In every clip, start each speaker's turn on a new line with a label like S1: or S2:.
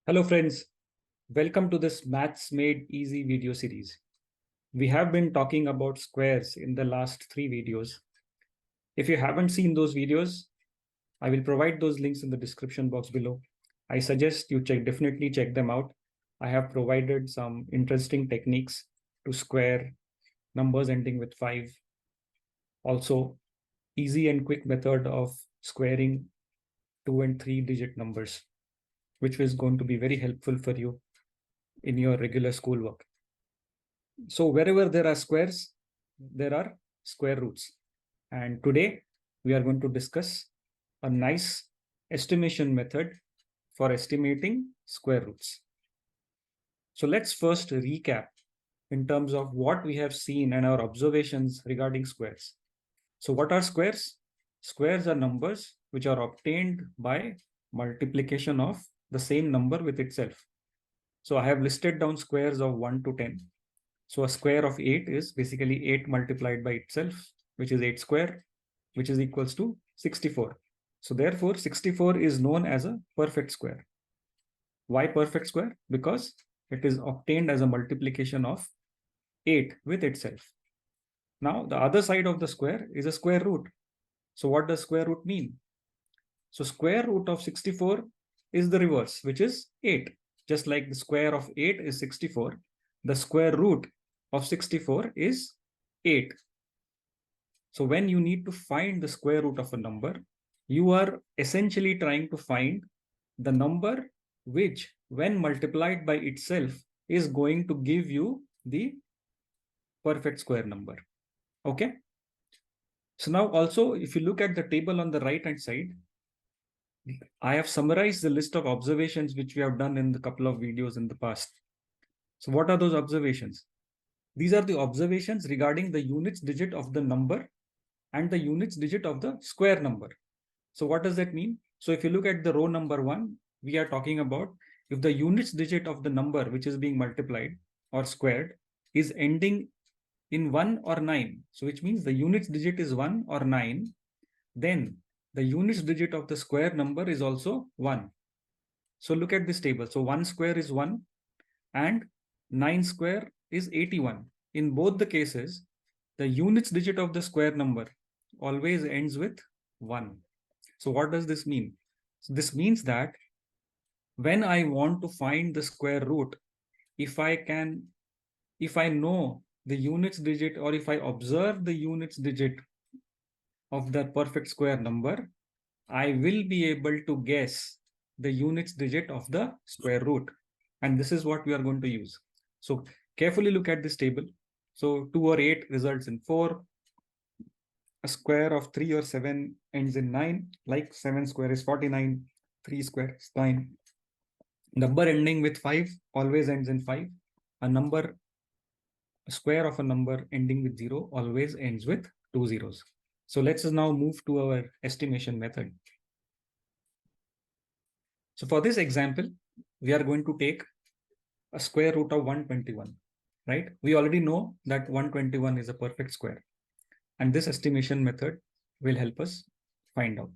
S1: Hello friends, welcome to this Maths Made Easy video series. We have been talking about squares in the last 3 videos. If you haven't seen those videos, I will provide those links in the description box below. I suggest you definitely check them out. I have provided some interesting techniques to square numbers ending with 5. Also, easy and quick method of squaring 2 and 3 digit numbers, which is going to be very helpful for you in your regular schoolwork. So wherever there are squares, there are square roots. And today we are going to discuss a nice estimation method for estimating square roots. So let's first recap in terms of what we have seen and our observations regarding squares. So what are squares? Squares are numbers which are obtained by multiplication of the same number with itself. So I have listed down squares of 1 to 10. So a square of 8 is basically 8 multiplied by itself, which is 8 square, which is equals to 64. So therefore, 64 is known as a perfect square. Why perfect square? Because it is obtained as a multiplication of 8 with itself. Now, the other side of the square is a square root. So what does square root mean? So square root of 64 is the reverse, which is 8. Just like the square of 8 is 64, the square root of 64 is 8. So when you need to find the square root of a number, you are essentially trying to find the number which, when multiplied by itself, is going to give you the perfect square number. Okay. So now also, if you look at the table on the right hand side, I have summarized the list of observations which we have done in the couple of videos in the past. So what are those observations? These are the observations regarding the units digit of the number and the units digit of the square number. So what does that mean? So if you look at the row number 1, we are talking about if the units digit of the number which is being multiplied or squared is ending in 1 or 9. So which means the units digit is 1 or 9, then the units digit of the square number is also 1. So look at this table. So 1 square is 1 and 9 square is 81. In both the cases, the units digit of the square number always ends with 1. So what does this mean? So this means that when I want to find the square root, if I know the units digit, or if I observe the units digit of the perfect square number, I will be able to guess the units digit of the square root. And this is what we are going to use. So carefully look at this table. So 2 or 8 results in 4. A square of 3 or 7 ends in 9, like 7 square is 49, 3 square is 9. Number ending with 5 always ends in 5. A square of a number ending with 0 always ends with 2 zeros. So let's now move to our estimation method. So for this example, we are going to take a square root of 121, right? We already know that 121 is a perfect square. And this estimation method will help us find out.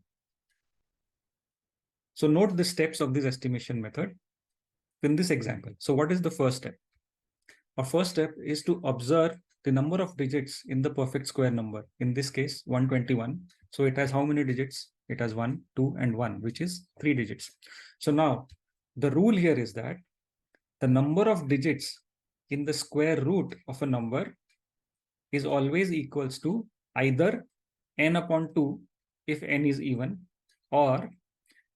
S1: So note the steps of this estimation method in this example. So what is the first step? Our first step is to observe the number of digits in the perfect square number. In this case, 121. So it has how many digits? It has 1, 2, and 1, which is 3 digits. So now the rule here is that the number of digits in the square root of a number is always equals to either n upon 2 if n is even, or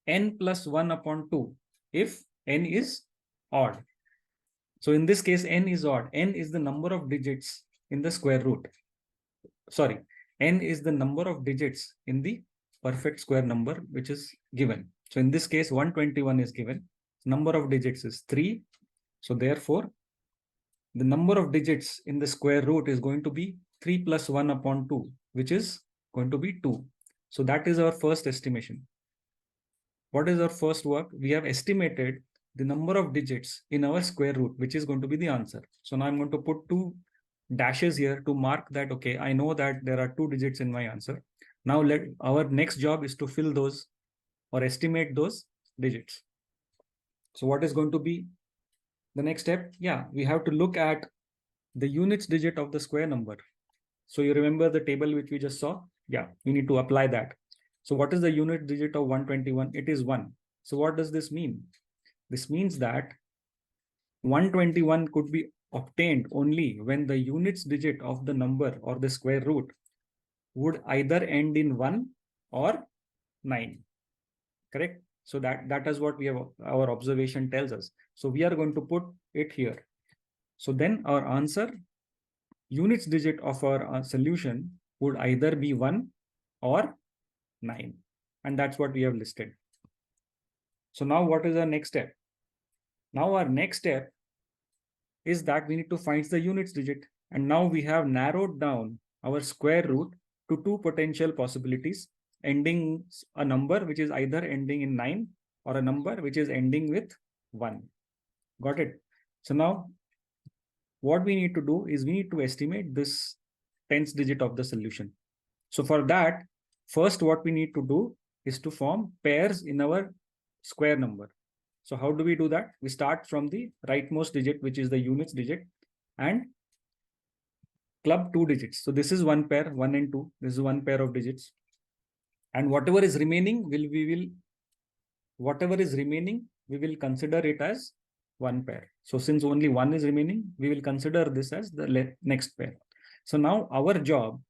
S1: n plus 1 upon 2 if n is odd. So in this case, n is odd. N is the number of digits in the square root. Sorry, n is the number of digits in the perfect square number which is given. So in this case, 121 is given. Number of digits is 3. So therefore, the number of digits in the square root is going to be 3 plus 1 upon 2, which is going to be 2. So that is our first estimation. What is our first work? We have estimated the number of digits in our square root, which is going to be the answer. So now I'm going to put 2 dashes here to mark that, okay, I know that there are 2 digits in my answer. Now our next job is to fill those or estimate those digits. So what is going to be the next step? Yeah, we have to look at the units digit of the square number. So you remember the table which we just saw? Yeah, we need to apply that. So what is the unit digit of 121? It is 1. So what does this mean? This means that 121 could be obtained only when the units digit of the number or the square root would either end in 1 or 9. Correct? So that is what we have, our observation tells us. So we are going to put it here. So then our answer, units digit of our solution would either be 1 or 9. And that's what we have listed. So now what is our next step? Now our next step is that we need to find the units digit. And now we have narrowed down our square root to two potential possibilities, ending a number which is either ending in 9 or a number which is ending with 1. Got it? So now what we need to do is we need to estimate this tens digit of the solution. So for that, first what we need to do is to form pairs in our square number. So how do we do that? We start from the rightmost digit, which is the units digit, and club two digits. So this is one pair, 1 and 2. This is one pair of digits. And whatever is remaining, we will consider it as one pair. So since only one is remaining, we will consider this as the next pair. So now our job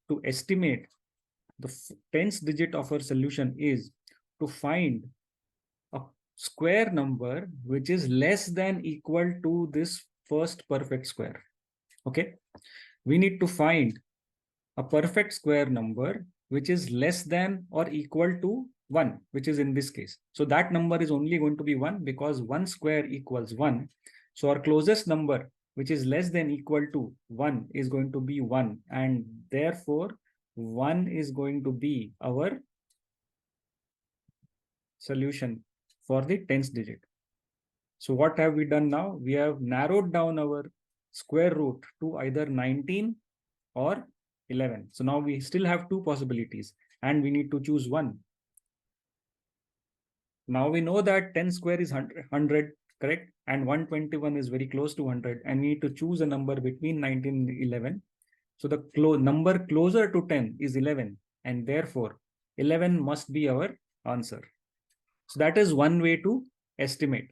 S1: to estimate the tens digit of our solution is to find a square number which is less than equal to this first perfect square. Okay, we need to find a perfect square number which is less than or equal to 1, which is in this case. So that number is only going to be 1 because 1 square equals 1. So our closest number which is less than equal to 1 is going to be 1, and therefore 1 is going to be our solution for the tens digit. So what have we done now? We have narrowed down our square root to either 19 or 11. So now we still have two possibilities and we need to choose one. Now we know that 10 square is 100, correct? And 121 is very close to 100, and we need to choose a number between 19 and 11. So the number closer to 10 is 11, and therefore 11 must be our answer. So that is one way to estimate.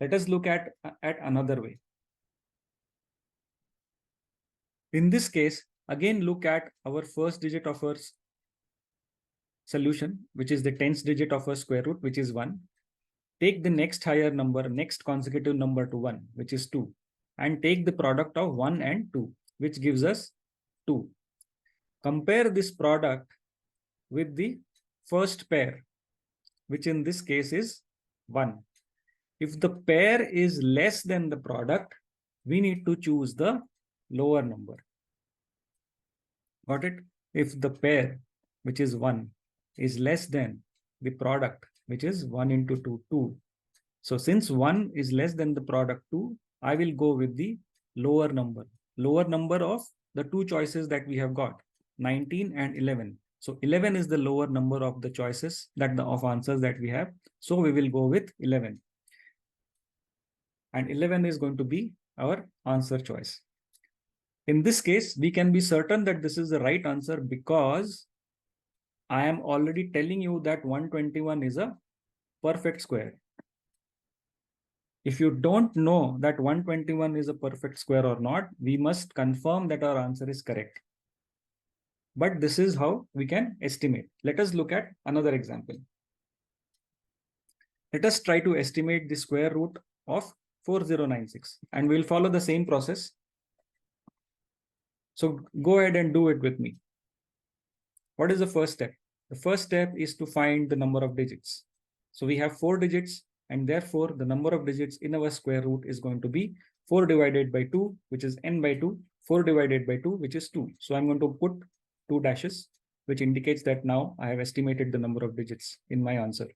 S1: Let us look at another way. In this case, again look at our first digit of our solution, which is the tens digit of our square root, which is 1. Take the next higher number, next consecutive number to 1, which is 2. And take the product of 1 and 2, which gives us 2. Compare this product with the first pair, which in this case is 1. If the pair is less than the product, we need to choose the lower number. Got it? If the pair, which is 1, is less than the product, which is 1 into 2, 2. So since 1 is less than the product 2, I will go with the lower number of the two choices that we have got, 19 and 11. So 11 is the lower number of the choices of answers that we have. So we will go with 11. And 11 is going to be our answer choice. In this case, we can be certain that this is the right answer because I am already telling you that 121 is a perfect square. If you don't know that 121 is a perfect square or not, we must confirm that our answer is correct. But this is how we can estimate. Let us look at another example. Let us try to estimate the square root of 4096, and we'll follow the same process. So go ahead and do it with me. What is the first step? The first step is to find the number of digits. So we have 4 digits, and therefore the number of digits in our square root is going to be 4 divided by 2, which is n by 2, 4 divided by 2, which is 2. So I'm going to put 2 dashes, which indicates that now I have estimated the number of digits in my answer.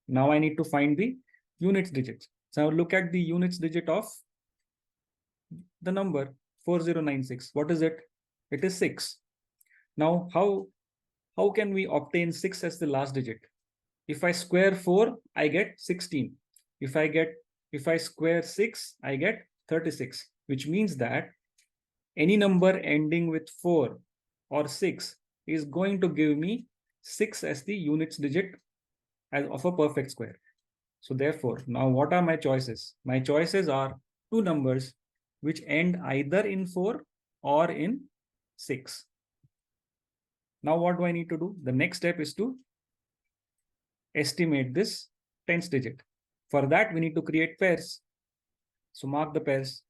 S1: Now I need to find the units digits. So I'll look at the units digit of the number 4096. What is it? It is 6. Now, how can we obtain 6 as the last digit? If I square 4, I get 16. If I square 6, I get 36, which means that any number ending with 4 or 6 is going to give me 6 as the units digit of a perfect square. So therefore, now what are my choices? My choices are two numbers which end either in 4 or in 6. Now what do I need to do? The next step is to estimate this tens digit. For that, we need to create pairs. So mark the pairs.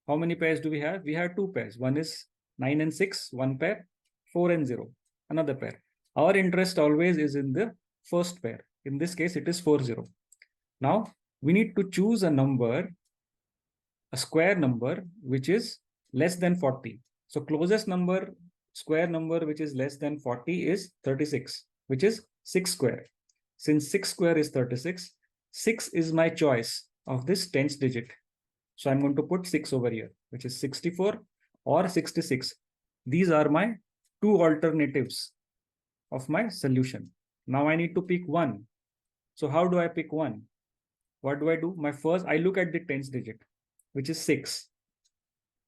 S1: How many pairs do we have? We have two pairs. One is 9 and 6, one pair, 4 and 0, another pair. Our interest always is in the first pair. In this case, it is 4, 0. Now, we need to choose a number, a square number, which is less than 40. So closest number, square number, which is less than 40 is 36, which is 6 square. Since 6 square is 36, 6 is my choice of this tens digit. So I'm going to put 6 over here, which is 64 or 66. These are my two alternatives of my solution. Now I need to pick one. So how do I pick one? What do? I look at the tens digit, which is 6.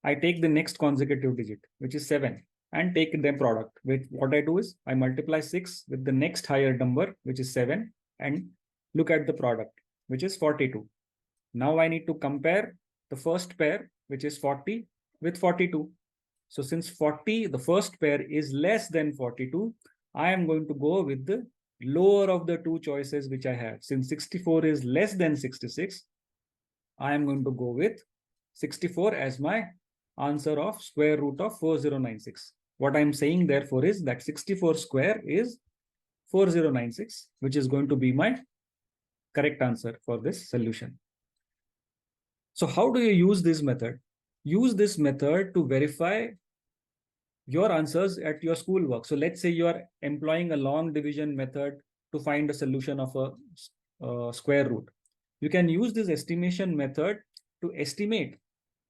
S1: I take the next consecutive digit, which is 7, and take their product. What I do is I multiply 6 with the next higher number, which is 7, and look at the product, which is 42. Now I need to compare the first pair, which is 40, with 42. So since 40, the first pair, is less than 42, I am going to go with the lower of the two choices which I have. Since 64 is less than 66, I am going to go with 64 as my answer of square root of 4096. What I'm saying therefore is that 64 square is 4096, which is going to be my correct answer for this solution. So how do you use this method? Use this method to verify your answers at your schoolwork. So let's say you are employing a long division method to find a solution of a square root. You can use this estimation method to estimate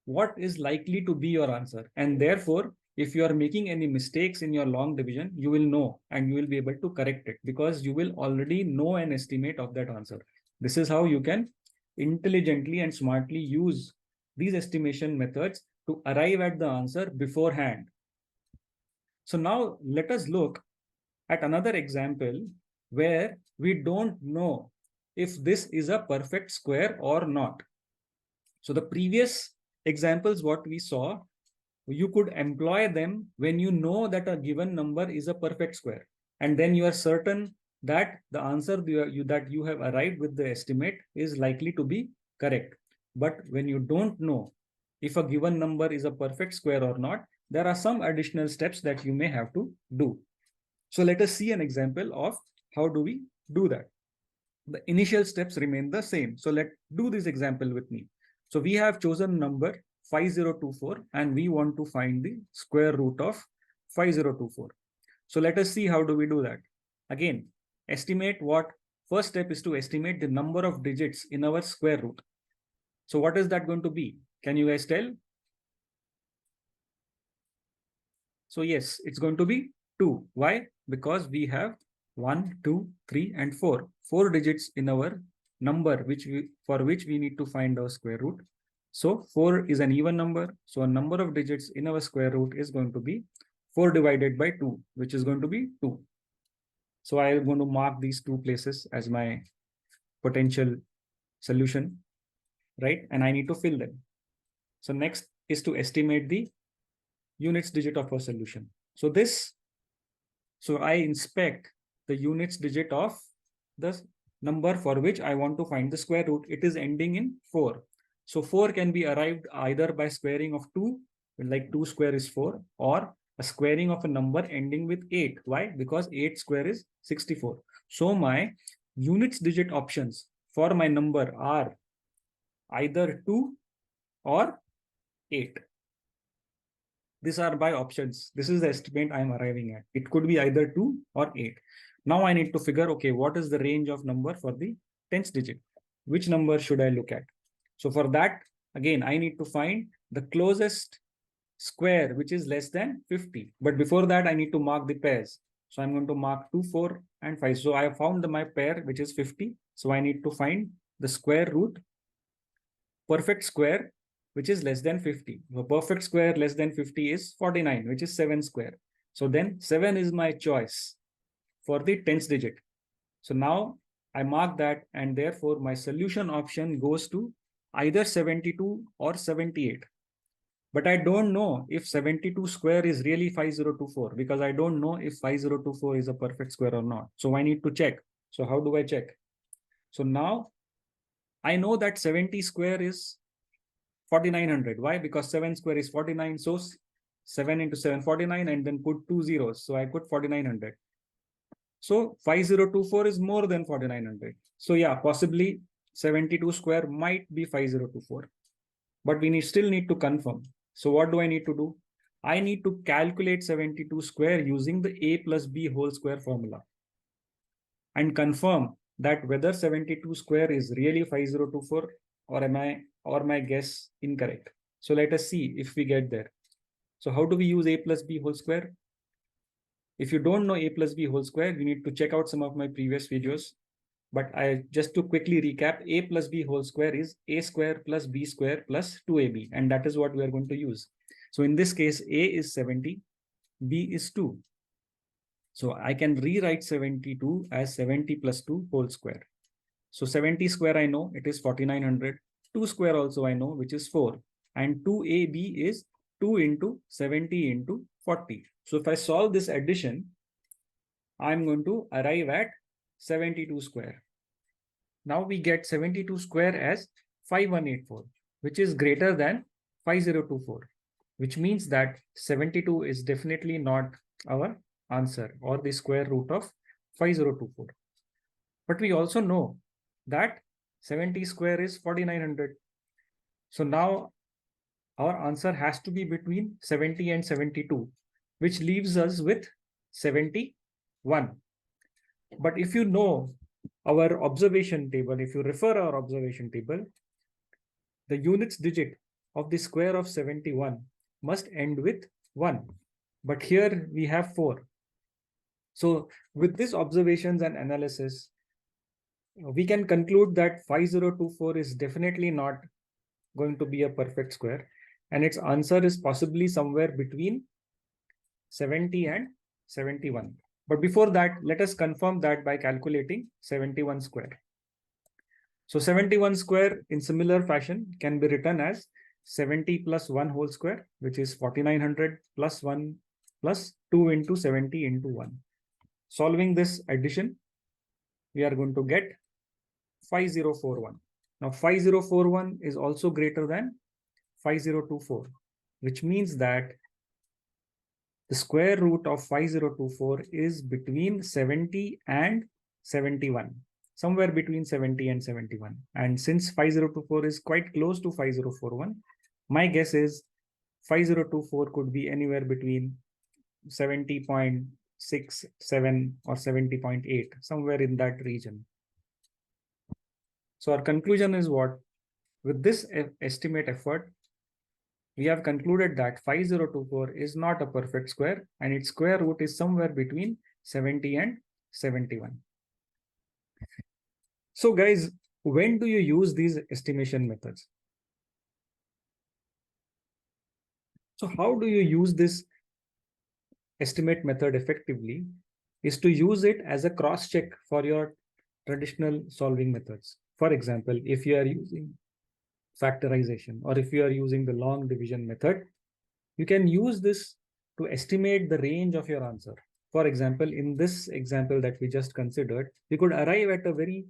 S1: what is likely to be your answer. And therefore, if you are making any mistakes in your long division, you will know and you will be able to correct it because you will already know an estimate of that answer. This is how you can intelligently and smartly use these estimation methods to arrive at the answer beforehand. So now let us look at another example where we don't know if this is a perfect square or not. So the previous examples, what we saw, you could employ them when you know that a given number is a perfect square. And then you are certain that the answer that you have arrived with the estimate is likely to be correct. But when you don't know if a given number is a perfect square or not, there are some additional steps that you may have to do. So let us see an example of how do we do that. The initial steps remain the same. So let's do this example with me. So we have chosen number 5024 and we want to find the square root of 5024. So let us see how do we do that. Again, estimate what? First step is to estimate the number of digits in our square root. So what is that going to be? Can you guys tell? So yes, it's going to be 2. Why? Because we have 1, 2, 3, and 4. 4 digits in our number for which we need to find our square root. So 4 is an even number. So a number of digits in our square root is going to be 4 divided by 2, which is going to be 2. So I am going to mark these two places as my potential solution, right? And I need to fill them. So next is to estimate the units digit of our solution. So I inspect the units digit of the number for which I want to find the square root. It is ending in 4. So 4 can be arrived either by squaring of 2, like 2 square is 4, or a squaring of a number ending with 8. Why? Because 8 square is 64. So my units digit options for my number are either 2 or 8. These are by options. This is the estimate I am arriving at. It could be either 2 or 8. Now I need to figure, okay, what is the range of number for the tens digit? Which number should I look at? So for that, again, I need to find the closest square, which is less than 50. But before that, I need to mark the pairs. So I'm going to mark 2, 4, and 5. So I have found my pair, which is 50. So I need to find the square root perfect square, which is less than 50. The perfect square less than 50 is 49, which is 7 square. So then 7 is my choice for the tens digit. So now I mark that, and therefore my solution option goes to either 72 or 78. But I don't know if 72 square is really 5024 because I don't know if 5024 is a perfect square or not. So I need to check. So how do I check? So now I know that 70 square is 4900. Why? Because 7 square is 49. So 7 into 7, 49, and then put two zeros. So I put 4900. So 5024 is more than 4900. So yeah, possibly 72 square might be 5024. But we still need to confirm. So what do I need to do? I need to calculate 72 square using the a plus b whole square formula and confirm that whether 72 square is really 5024 or my guess incorrect. So let us see if we get there. So how do we use a plus b whole square? If you don't know a plus b whole square, you need to check out some of my previous videos. But just to quickly recap, a plus b whole square is a square plus b square plus 2ab, and that is what we are going to use. So in this case, a is 70, b is 2. So I can rewrite 72 as 70 plus 2 whole square. So 70 square I know, it is 4900. 2 square also I know, which is 4. And 2ab is 2 into 70 into 40. So if I solve this addition, I'm going to arrive at 72 square. Now we get 72 square as 5184, which is greater than 5024, which means that 72 is definitely not our answer or the square root of 5024. But we also know that 70 square is 4900. So now our answer has to be between 70 and 72, which leaves us with 71. But if you know our observation table, if you refer our observation table, the units digit of the square of 71 must end with 1. But here we have 4. So with these observations and analysis, we can conclude that 5024 is definitely not going to be a perfect square, and its answer is possibly somewhere between 70 and 71. But before that, let us confirm that by calculating 71 square. So 71 square in similar fashion can be written as 70 plus 1 whole square, which is 4900 plus 1 plus 2 into 70 into 1. Solving this addition, we are going to get 5041. Now 5041 is also greater than 5024, which means that the square root of 5024 is between 70 and 71, somewhere between 70 and 71. And since 5024 is quite close to 5041, my guess is 5024 could be anywhere between 70.67 or 70.8, somewhere in that region. So our conclusion is what? With this estimate effort, we have concluded that 5024 is not a perfect square and its square root is somewhere between 70 and 71. So guys, when do you use these estimation methods? So how do you use this estimate method effectively is to use it as a cross check for your traditional solving methods. For example, if you are using factorization or if you are using the long division method, you can use this to estimate the range of your answer. For example, in this example that we just considered, we could arrive at a very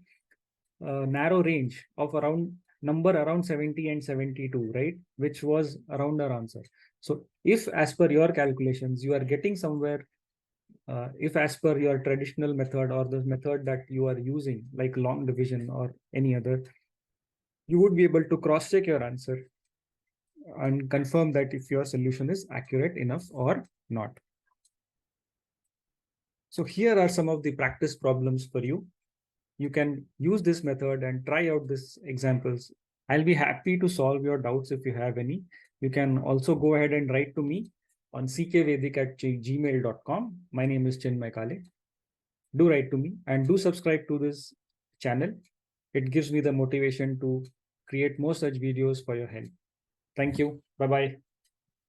S1: narrow range of around 70 and 72, right? Which was around our answer. So if as per your calculations, you are getting somewhere, if as per your traditional method or the method that you are using, like long division or any other, you would be able to cross check your answer and confirm that if your solution is accurate enough or not. So here are some of the practice problems for you. You can use this method and try out these examples. I'll be happy to solve your doubts if you have any. You can also go ahead and write to me on ckvedic@gmail.com. My name is Chinmay Kale. Do write to me and do subscribe to this channel. It gives me the motivation to create more such videos for your help. Thank you. Bye-bye.